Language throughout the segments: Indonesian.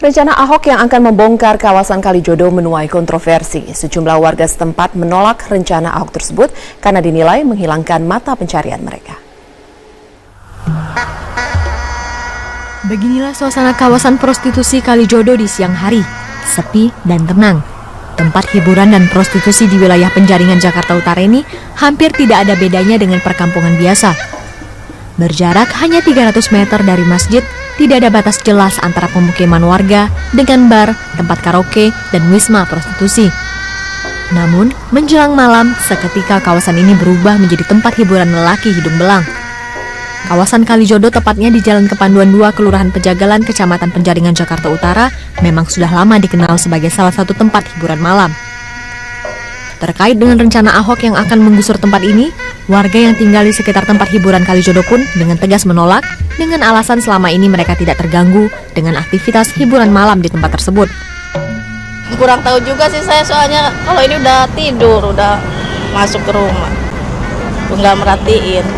Rencana Ahok yang akan membongkar kawasan Kalijodo menuai kontroversi. Sejumlah warga setempat menolak rencana Ahok tersebut karena dinilai menghilangkan mata pencarian mereka. Beginilah suasana kawasan prostitusi Kalijodo di siang hari, sepi dan tenang. Tempat hiburan dan prostitusi di wilayah Penjaringan Jakarta Utara ini hampir tidak ada bedanya dengan perkampungan biasa. Berjarak hanya 300 meter dari masjid, tidak ada batas jelas antara pemukiman warga dengan bar, tempat karaoke, dan wisma prostitusi. Namun, menjelang malam, seketika kawasan ini berubah menjadi tempat hiburan lelaki hidung belang. Kawasan Kalijodo, tepatnya di Jalan Kepanduan 2, Kelurahan Pejagalan, Kecamatan Penjaringan, Jakarta Utara, memang sudah lama dikenal sebagai salah satu tempat hiburan malam. Terkait dengan rencana Ahok yang akan menggusur tempat ini, warga yang tinggal di sekitar tempat hiburan Kalijodo pun dengan tegas menolak dengan alasan selama ini mereka tidak terganggu dengan aktivitas hiburan malam di tempat tersebut. Kurang tahu juga sih saya, soalnya kalau ini udah tidur, udah masuk ke rumah, nggak merhatiin.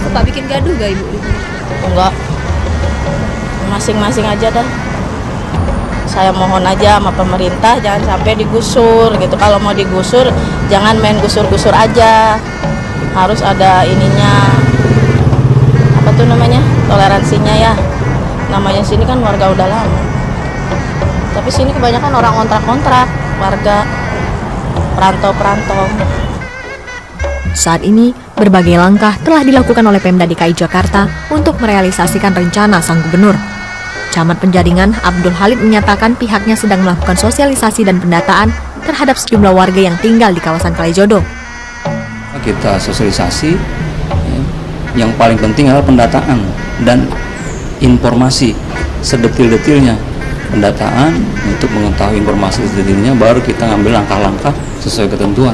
Suka bikin gaduh gak Ibu? Enggak, masing-masing aja dah. Saya mohon aja sama pemerintah jangan sampai digusur gitu. Kalau mau digusur jangan main gusur-gusur aja. Harus ada ininya. Apa tuh namanya? Toleransinya ya. Namanya sini kan warga udah lama. Tapi sini kebanyakan orang kontrak-kontrak, warga perantau-perantau. Saat ini, berbagai langkah telah dilakukan oleh Pemda DKI Jakarta untuk merealisasikan rencana sang gubernur. Camat Penjaringan, Abdul Halid, menyatakan pihaknya sedang melakukan sosialisasi dan pendataan terhadap sejumlah warga yang tinggal di kawasan Kalijodo. Kita sosialisasi, yang paling penting adalah pendataan dan informasi sedetil-detilnya. Pendataan untuk mengetahui informasi sedetilnya, baru kita ngambil langkah-langkah sesuai ketentuan.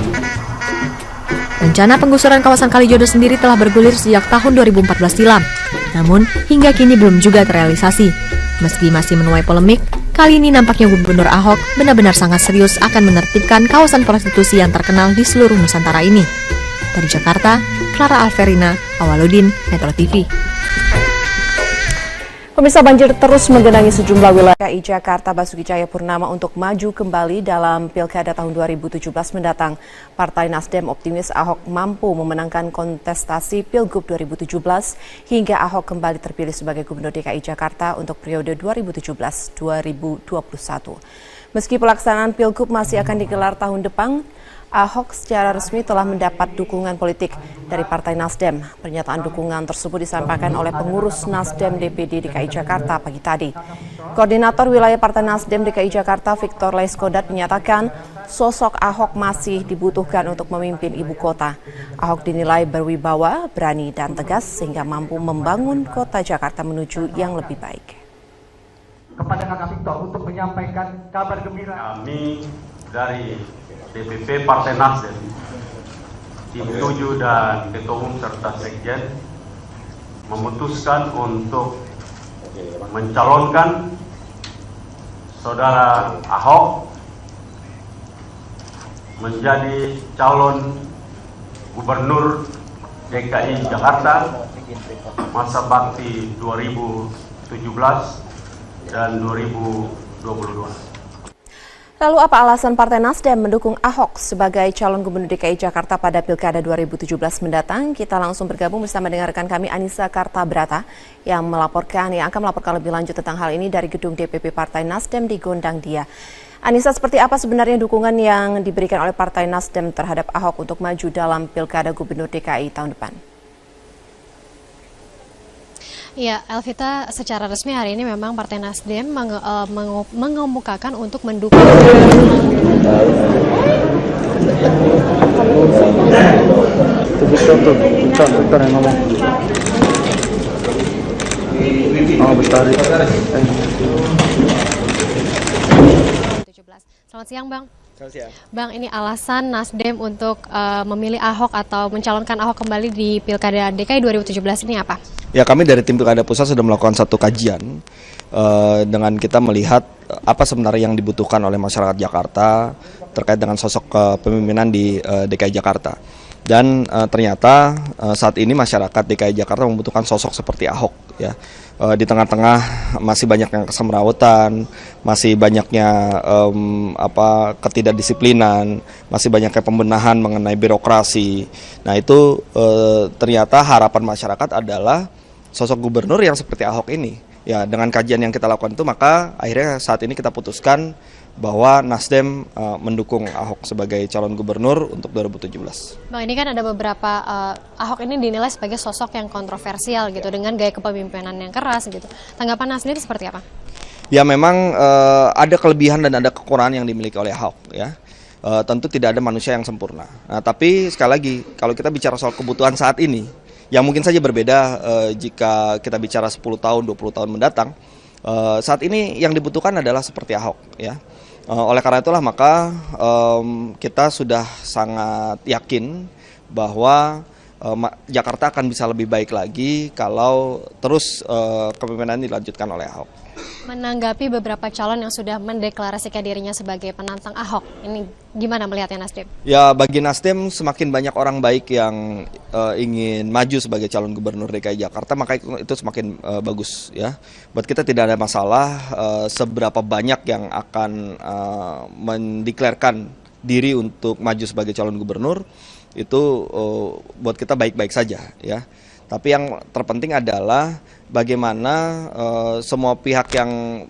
Rencana penggusuran kawasan Kalijodo sendiri telah bergulir sejak tahun 2014 silam. Namun, hingga kini belum juga terrealisasi. Meski masih menuai polemik, kali ini nampaknya Gubernur Ahok benar-benar sangat serius akan menertibkan kawasan prostitusi yang terkenal di seluruh Nusantara ini. Dari Jakarta, Clara Alverina, Awaludin, Metro TV. Pemirsa, banjir terus menggenangi sejumlah wilayah DKI Jakarta. Basuki Cahayapurnama untuk maju kembali dalam Pilkada tahun 2017 mendatang. Partai Nasdem optimis Ahok mampu memenangkan kontestasi Pilgub 2017 hingga Ahok kembali terpilih sebagai Gubernur DKI Jakarta untuk periode 2017-2021. Meski pelaksanaan Pilgub masih akan digelar tahun depan, Ahok secara resmi telah mendapat dukungan politik dari Partai Nasdem. Pernyataan dukungan tersebut disampaikan oleh pengurus Nasdem DPD DKI Jakarta pagi tadi. Koordinator Wilayah Partai Nasdem DKI Jakarta, Victor Laiskodat, menyatakan sosok Ahok masih dibutuhkan untuk memimpin ibu kota. Ahok dinilai berwibawa, berani, dan tegas sehingga mampu membangun kota Jakarta menuju yang lebih baik. Kepada Kakak Victor untuk menyampaikan kabar gembira. Kami dari DPP Partai Nasdem, Tim 7 dan Ketua Umum serta Sekjen memutuskan untuk mencalonkan Saudara Ahok menjadi calon Gubernur DKI Jakarta masa bakti 2017 dan 2022. Lalu apa alasan Partai Nasdem mendukung Ahok sebagai calon Gubernur DKI Jakarta pada Pilkada 2017 mendatang? Kita langsung bergabung bersama dengan rekan kami Anissa Kartabrata yang akan melaporkan lebih lanjut tentang hal ini dari gedung DPP Partai Nasdem di Gondang Dia. Anissa, seperti apa sebenarnya dukungan yang diberikan oleh Partai Nasdem terhadap Ahok untuk maju dalam Pilkada Gubernur DKI tahun depan? Ya, Elvita, secara resmi hari ini memang Partai Nasdem mengemukakan untuk mendukung. Selamat siang, Bang. Bang, ini alasan Nasdem untuk memilih Ahok atau mencalonkan Ahok kembali di Pilkada DKI 2017 ini apa? Ya, kami dari tim Pilkada Pusat sudah melakukan satu kajian dengan kita melihat apa sebenarnya yang dibutuhkan oleh masyarakat Jakarta terkait dengan sosok kepemimpinan di DKI Jakarta. Dan ternyata saat ini masyarakat DKI Jakarta membutuhkan sosok seperti Ahok, ya, di tengah-tengah masih banyak yang kesemrawutan, masih banyaknya ketidakdisiplinan, masih banyaknya pembenahan mengenai birokrasi. Nah itu ternyata harapan masyarakat adalah sosok gubernur yang seperti Ahok ini. Ya dengan kajian yang kita lakukan itu maka akhirnya saat ini kita putuskan bahwa Nasdem mendukung Ahok sebagai calon gubernur untuk 2017. Bang, ini kan ada beberapa Ahok ini dinilai sebagai sosok yang kontroversial gitu dengan gaya kepemimpinan yang keras gitu. Tanggapan Nasdem seperti apa? Ya memang ada kelebihan dan ada kekurangan yang dimiliki oleh Ahok ya. Tentu tidak ada manusia yang sempurna. Nah, tapi sekali lagi kalau kita bicara soal kebutuhan saat ini yang mungkin saja berbeda jika kita bicara 10 tahun, 20 tahun mendatang. Saat ini yang dibutuhkan adalah seperti Ahok ya. Oleh karena itulah maka kita sudah sangat yakin bahwa Jakarta akan bisa lebih baik lagi kalau terus kepemimpinan dilanjutkan oleh Ahok. Menanggapi beberapa calon yang sudah mendeklarasikan dirinya sebagai penantang Ahok, ini gimana melihatnya Nasdem? Ya bagi Nasdem semakin banyak orang baik yang ingin maju sebagai calon gubernur DKI Jakarta, maka itu semakin bagus ya. Buat kita tidak ada masalah seberapa banyak yang akan mendeklarasikan diri untuk maju sebagai calon gubernur, itu buat kita baik-baik saja ya. Tapi yang terpenting adalah bagaimana semua pihak yang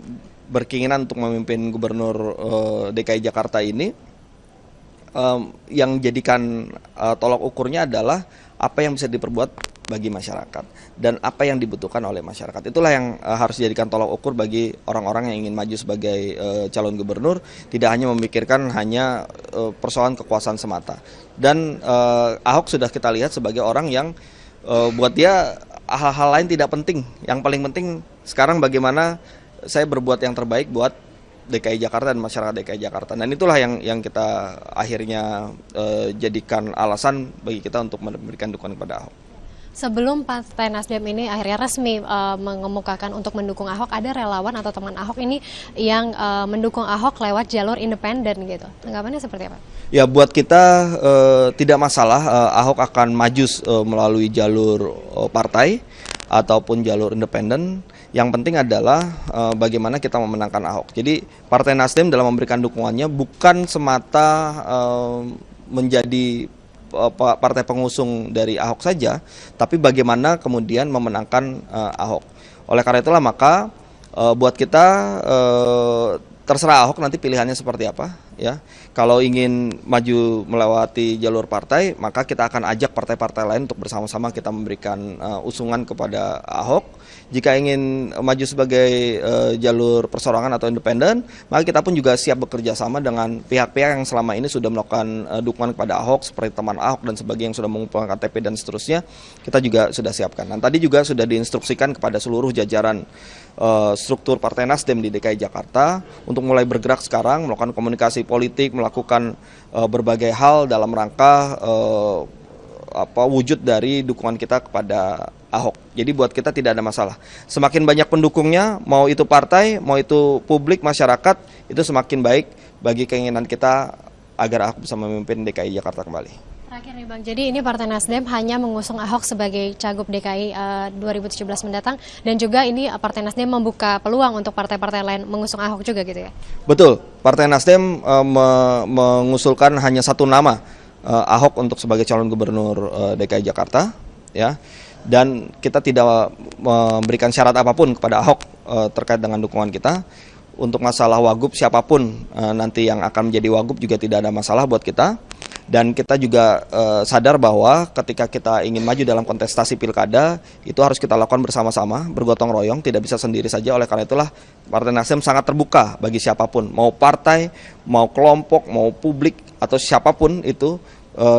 berkeinginan untuk memimpin gubernur DKI Jakarta ini yang jadikan tolak ukurnya adalah apa yang bisa diperbuat bagi masyarakat dan apa yang dibutuhkan oleh masyarakat. Itulah yang harus dijadikan tolak ukur bagi orang-orang yang ingin maju sebagai calon gubernur, tidak hanya memikirkan hanya persoalan kekuasaan semata. Dan Ahok sudah kita lihat sebagai orang yang buat dia hal-hal lain tidak penting. Yang paling penting sekarang bagaimana saya berbuat yang terbaik buat DKI Jakarta dan masyarakat DKI Jakarta. Dan itulah yang kita akhirnya jadikan alasan bagi kita untuk memberikan dukungan kepada Ahok. Sebelum Partai Nasdem ini akhirnya resmi mengemukakan untuk mendukung Ahok, ada relawan atau teman Ahok ini yang mendukung Ahok lewat jalur independen gitu. Tanggapannya seperti apa? Ya buat kita tidak masalah Ahok akan maju melalui jalur partai ataupun jalur independen. Yang penting adalah bagaimana kita memenangkan Ahok. Jadi Partai Nasdem dalam memberikan dukungannya bukan semata menjadi partai pengusung dari Ahok saja, tapi bagaimana kemudian memenangkan Ahok. Oleh karena itulah maka buat kita terserah Ahok nanti pilihannya seperti apa ya. Kalau ingin maju melewati jalur partai, maka kita akan ajak partai-partai lain untuk bersama-sama kita memberikan usungan kepada Ahok. Jika ingin maju sebagai jalur perseorangan atau independen, maka kita pun juga siap bekerja sama dengan pihak-pihak yang selama ini sudah melakukan dukungan kepada Ahok, seperti teman Ahok dan sebagainya yang sudah mengumpulkan KTP dan seterusnya, kita juga sudah siapkan. Dan tadi juga sudah diinstruksikan kepada seluruh jajaran struktur Partai Nasdem di DKI Jakarta untuk mulai bergerak sekarang, melakukan komunikasi politik, melakukan berbagai hal dalam rangka wujud dari dukungan kita kepada Ahok. Jadi buat kita tidak ada masalah. Semakin banyak pendukungnya, mau itu partai, mau itu publik, masyarakat, itu semakin baik bagi keinginan kita agar Ahok bisa memimpin DKI Jakarta kembali. Terakhir nih Bang, jadi ini Partai Nasdem hanya mengusung Ahok sebagai cagup DKI 2017 mendatang, dan juga ini Partai Nasdem membuka peluang untuk partai-partai lain mengusung Ahok juga gitu ya? Betul, Partai Nasdem mengusulkan hanya satu nama, Ahok untuk sebagai calon gubernur DKI Jakarta, ya. Dan kita tidak memberikan syarat apapun kepada Ahok terkait dengan dukungan kita. Untuk masalah wagub siapapun nanti yang akan menjadi wagub juga tidak ada masalah buat kita. Dan kita juga sadar bahwa ketika kita ingin maju dalam kontestasi pilkada, itu harus kita lakukan bersama-sama, bergotong royong, tidak bisa sendiri saja. Oleh karena itulah Partai Nasdem sangat terbuka bagi siapapun, mau partai, mau kelompok, mau publik, atau siapapun itu,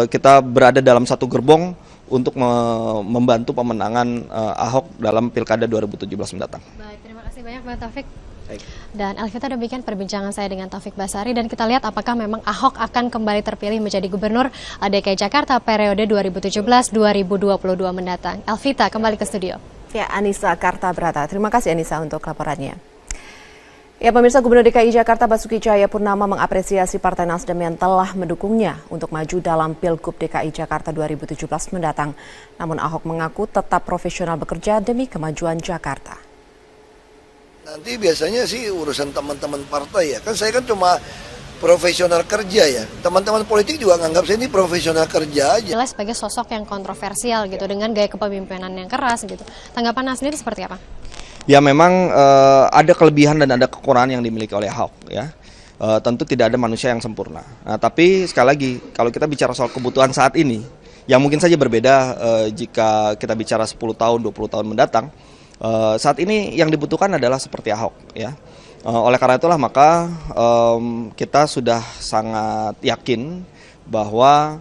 kita berada dalam satu gerbong untuk membantu pemenangan Ahok dalam pilkada 2017 mendatang. Baik, terima kasih banyak Bang Taufik. Baik. Dan Alvita demikian perbincangan saya dengan Taufik Basari, dan kita lihat apakah memang Ahok akan kembali terpilih menjadi gubernur DKI Jakarta periode 2017-2022 mendatang. Alvita kembali ke studio. Ya, Anissa Kartabrata. Terima kasih Anissa untuk laporannya. Ya, pemirsa, Gubernur DKI Jakarta Basuki Cahayapurnama mengapresiasi Partai Nasdem yang telah mendukungnya untuk maju dalam Pilgub DKI Jakarta 2017 mendatang. Namun Ahok mengaku tetap profesional bekerja demi kemajuan Jakarta. Nanti biasanya sih urusan teman-teman partai ya. Kan saya kan cuma profesional kerja ya. Teman-teman politik juga nganggap saya ini profesional kerja aja. Jelas sebagai sosok yang kontroversial gitu dengan gaya kepemimpinan yang keras gitu. Tanggapan Anda sendiri seperti apa? Ya memang ada kelebihan dan ada kekurangan yang dimiliki oleh Ahok ya. Tentu tidak ada manusia yang sempurna. Nah, tapi sekali lagi kalau kita bicara soal kebutuhan saat ini, yang mungkin saja berbeda jika kita bicara 10 tahun, 20 tahun mendatang. Saat ini yang dibutuhkan adalah seperti Ahok ya. Oleh karena itulah maka kita sudah sangat yakin bahwa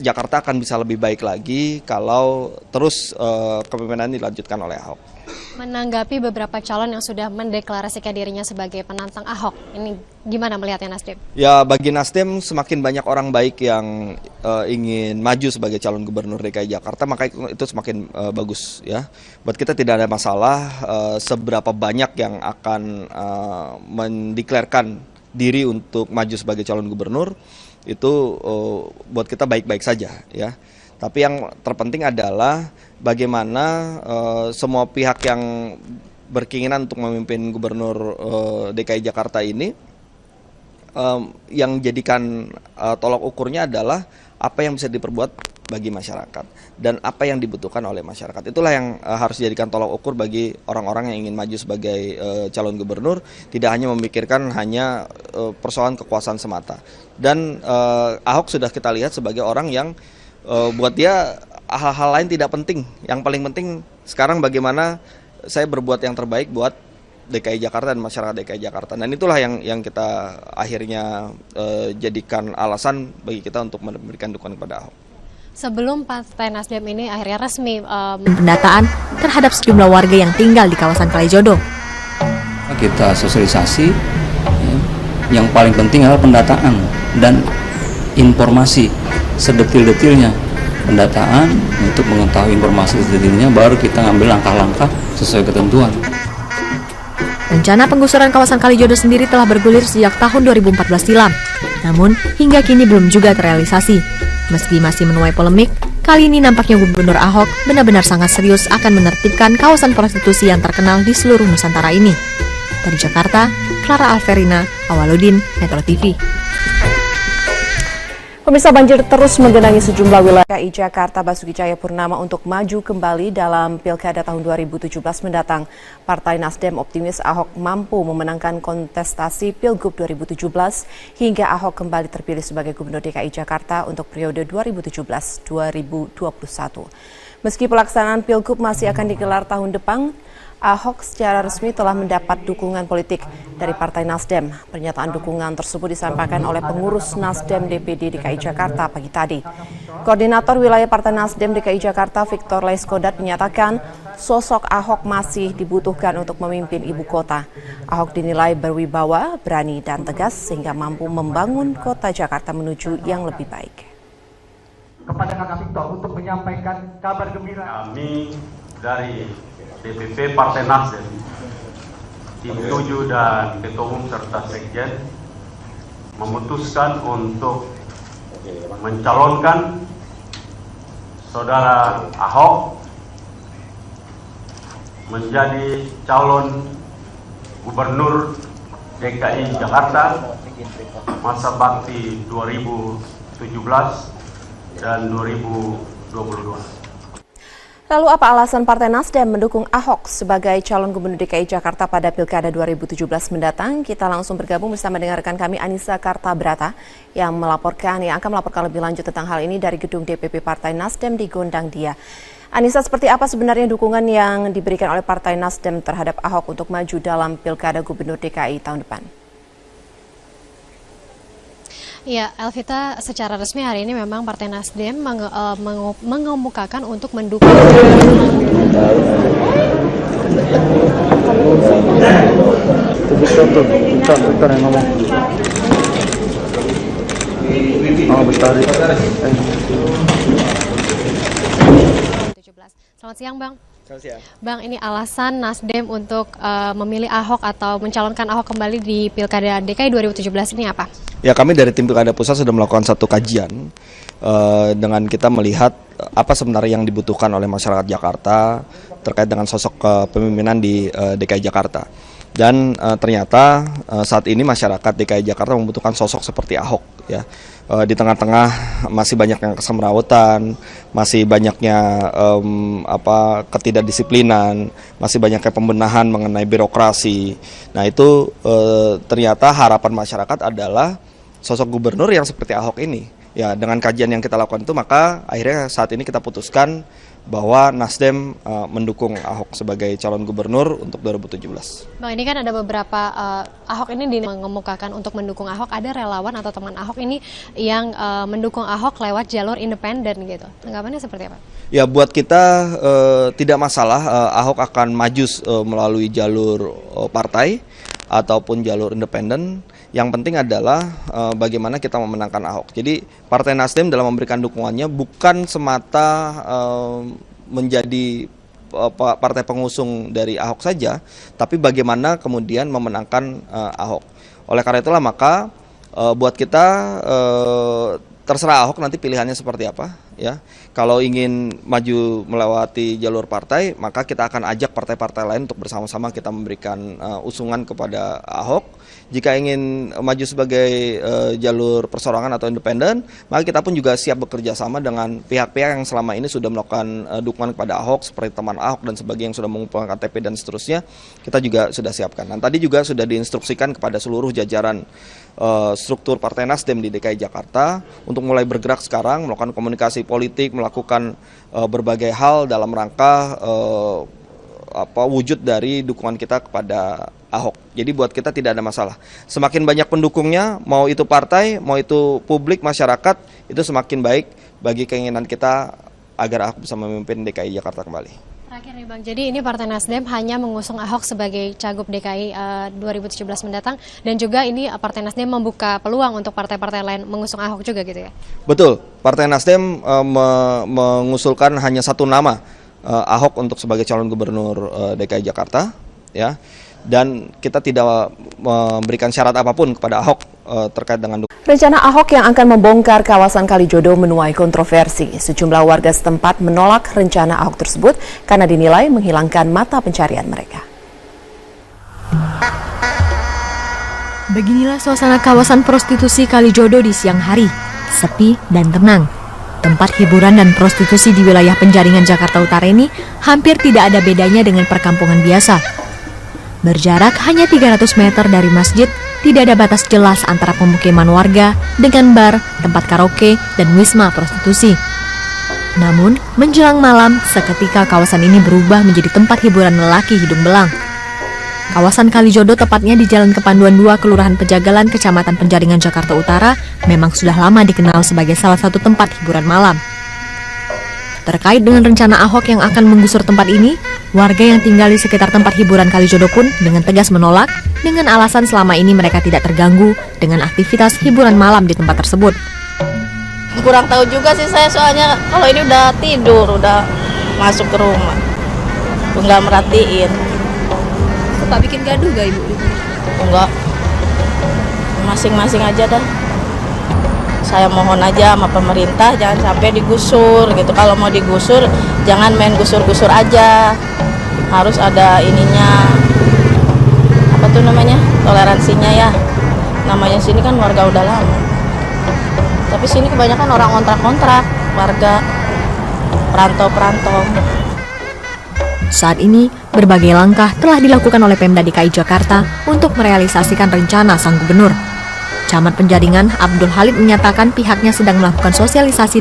Jakarta akan bisa lebih baik lagi kalau terus kepemimpinan dilanjutkan oleh Ahok. Menanggapi beberapa calon yang sudah mendeklarasikan dirinya sebagai penantang Ahok, ini gimana melihatnya Nasdem? Ya bagi Nasdem semakin banyak orang baik yang ingin maju sebagai calon gubernur DKI Jakarta, maka itu semakin bagus ya. Buat kita tidak ada masalah seberapa banyak yang akan mendeklarasikan diri untuk maju sebagai calon gubernur, itu buat kita baik-baik saja ya. Tapi yang terpenting adalah bagaimana semua pihak yang berkeinginan untuk memimpin gubernur DKI Jakarta ini yang jadikan tolak ukurnya adalah apa yang bisa diperbuat bagi masyarakat dan apa yang dibutuhkan oleh masyarakat. Itulah yang harus dijadikan tolak ukur bagi orang-orang yang ingin maju sebagai calon gubernur, tidak hanya memikirkan hanya persoalan kekuasaan semata. Dan Ahok sudah kita lihat sebagai orang yang buat dia hal-hal lain tidak penting. Yang paling penting sekarang bagaimana saya berbuat yang terbaik buat DKI Jakarta dan masyarakat DKI Jakarta. Dan itulah yang kita akhirnya jadikan alasan bagi kita untuk memberikan dukungan kepada Ahok. Sebelum Partai Nasdem ini akhirnya resmi pendataan terhadap sejumlah warga yang tinggal di kawasan Kalijodo. Kita sosialisasi, ya, yang paling penting adalah pendataan dan informasi sedetil-detilnya. Pendataan untuk mengetahui informasi sedetilnya, baru kita ngambil langkah-langkah sesuai ketentuan. Rencana penggusuran kawasan Kalijodo sendiri telah bergulir sejak tahun 2014 silam. Namun, hingga kini belum juga terrealisasi. Meski masih menuai polemik, kali ini nampaknya Gubernur Ahok benar-benar sangat serius akan menertibkan kawasan prostitusi yang terkenal di seluruh Nusantara ini. Dari Jakarta, Clara Alverina, Awaludin, Metro TV. Pemirsa, banjir terus menggenangi sejumlah wilayah DKI Jakarta. Basuki Cahayapurnama untuk maju kembali dalam Pilkada tahun 2017 mendatang. Partai Nasdem optimis Ahok mampu memenangkan kontestasi Pilgub 2017 hingga Ahok kembali terpilih sebagai Gubernur DKI Jakarta untuk periode 2017-2021. Meski pelaksanaan Pilgub masih akan digelar tahun depan, Ahok secara resmi telah mendapat dukungan politik dari Partai Nasdem. Pernyataan dukungan tersebut disampaikan oleh pengurus Nasdem DPD DKI Jakarta pagi tadi. Koordinator wilayah Partai Nasdem DKI Jakarta Victor Laiskodat menyatakan sosok Ahok masih dibutuhkan untuk memimpin ibu kota. Ahok dinilai berwibawa, berani dan tegas sehingga mampu membangun kota Jakarta menuju yang lebih baik. Kepada Kakak Victor untuk menyampaikan kabar gembira. Kami dari DPP Partai Nasdem, tim 7 dan Ketua Umum serta Sekjen memutuskan untuk mencalonkan Saudara Ahok menjadi calon Gubernur DKI Jakarta masa bakti 2017 dan 2022. Lalu apa alasan Partai Nasdem mendukung Ahok sebagai calon Gubernur DKI Jakarta pada Pilkada 2017 mendatang? Kita langsung bergabung bersama dengarkan kami Anissa Kartabrata yang akan melaporkan lebih lanjut tentang hal ini dari gedung DPP Partai Nasdem di Gondang Dia. Anissa, seperti apa sebenarnya dukungan yang diberikan oleh Partai Nasdem terhadap Ahok untuk maju dalam Pilkada Gubernur DKI tahun depan? Ya, Elvita, secara resmi hari ini memang Partai Nasdem mengemukakan untuk mendukung Selamat siang, Bang. Bang, ini alasan Nasdem untuk memilih Ahok atau mencalonkan Ahok kembali di Pilkada DKI 2017 ini apa? Ya, kami dari tim Pilkada Pusat sudah melakukan satu kajian dengan kita melihat apa sebenarnya yang dibutuhkan oleh masyarakat Jakarta terkait dengan sosok kepemimpinan di DKI Jakarta. Dan ternyata saat ini masyarakat DKI Jakarta membutuhkan sosok seperti Ahok ya. Di tengah-tengah masih banyak yang kesemrawutan, masih banyaknya ketidakdisiplinan, masih banyaknya pembenahan mengenai birokrasi. Nah itu ternyata harapan masyarakat adalah sosok gubernur yang seperti Ahok ini. Ya, dengan kajian yang kita lakukan itu, maka akhirnya saat ini kita putuskan bahwa Nasdem mendukung Ahok sebagai calon gubernur untuk 2017. Bang, ini kan ada beberapa Ahok ini mengemukakan untuk mendukung Ahok, ada relawan atau teman Ahok ini yang mendukung Ahok lewat jalur independen gitu. Tanggapannya seperti apa? Ya, buat kita tidak masalah Ahok akan maju melalui jalur partai ataupun jalur independen. Yang penting adalah bagaimana kita memenangkan Ahok. Jadi Partai Nasdem dalam memberikan dukungannya bukan semata menjadi partai pengusung dari Ahok saja, tapi bagaimana kemudian memenangkan Ahok. Oleh karena itulah maka buat kita terserah Ahok nanti pilihannya seperti apa ya. Kalau ingin maju melewati jalur partai, maka kita akan ajak partai-partai lain untuk bersama-sama kita memberikan usungan kepada Ahok. Jika ingin maju sebagai jalur perseorangan atau independen, maka kita pun juga siap bekerja sama dengan pihak-pihak yang selama ini sudah melakukan dukungan kepada Ahok, seperti teman Ahok dan sebagainya yang sudah mengumpulkan KTP dan seterusnya, kita juga sudah siapkan. Dan tadi juga sudah diinstruksikan kepada seluruh jajaran struktur Partai Nasdem di DKI Jakarta untuk mulai bergerak sekarang, melakukan komunikasi politik, melakukan berbagai hal dalam rangka wujud dari dukungan kita kepada Ahok. Jadi buat kita tidak ada masalah. Semakin banyak pendukungnya, mau itu partai, mau itu publik, masyarakat, itu semakin baik bagi keinginan kita agar Ahok bisa memimpin DKI Jakarta kembali. Terakhir nih Bang, jadi ini Partai Nasdem hanya mengusung Ahok sebagai cagup DKI 2017 mendatang, dan juga ini Partai Nasdem membuka peluang untuk partai-partai lain mengusung Ahok juga gitu ya? Betul, Partai Nasdem mengusulkan hanya satu nama, Ahok untuk sebagai calon gubernur DKI Jakarta, ya. Dan kita tidak memberikan syarat apapun kepada Ahok terkait dengan Rencana Ahok yang akan membongkar kawasan Kalijodo menuai kontroversi. Sejumlah warga setempat menolak rencana Ahok tersebut karena dinilai menghilangkan mata pencarian mereka. Beginilah suasana kawasan prostitusi Kalijodo di siang hari, sepi dan tenang. Tempat hiburan dan prostitusi di wilayah penjaringan Jakarta Utara ini hampir tidak ada bedanya dengan perkampungan biasa. Berjarak hanya 300 meter dari masjid, tidak ada batas jelas antara pemukiman warga dengan bar, tempat karaoke, dan wisma prostitusi. Namun, menjelang malam, seketika kawasan ini berubah menjadi tempat hiburan lelaki hidung belang. Kawasan Kalijodo, tepatnya di Jalan Kepanduan 2, Kelurahan Pejagalan, Kecamatan Penjaringan, Jakarta Utara, memang sudah lama dikenal sebagai salah satu tempat hiburan malam. Terkait dengan rencana Ahok yang akan menggusur tempat ini, warga yang tinggal di sekitar tempat hiburan Kalijodo pun dengan tegas menolak dengan alasan selama ini mereka tidak terganggu dengan aktivitas hiburan malam di tempat tersebut. Kurang tahu juga sih saya, soalnya kalau ini udah tidur, udah masuk ke rumah, nggak merhatiin. Suka bikin gaduh gak Ibu? Enggak, masing-masing aja dah. Saya mohon aja sama pemerintah jangan sampai digusur gitu. Kalau mau digusur jangan main gusur-gusur aja, harus ada ininya, apa tuh namanya, toleransinya ya. Namanya sini kan warga udah lama, tapi sini kebanyakan orang kontrak-kontrak, warga perantau-perantau. Saat ini, berbagai langkah telah dilakukan oleh Pemda DKI Jakarta untuk merealisasikan rencana sang gubernur. Camat Penjaringan Abdul Halid menyatakan pihaknya sedang melakukan sosialisasi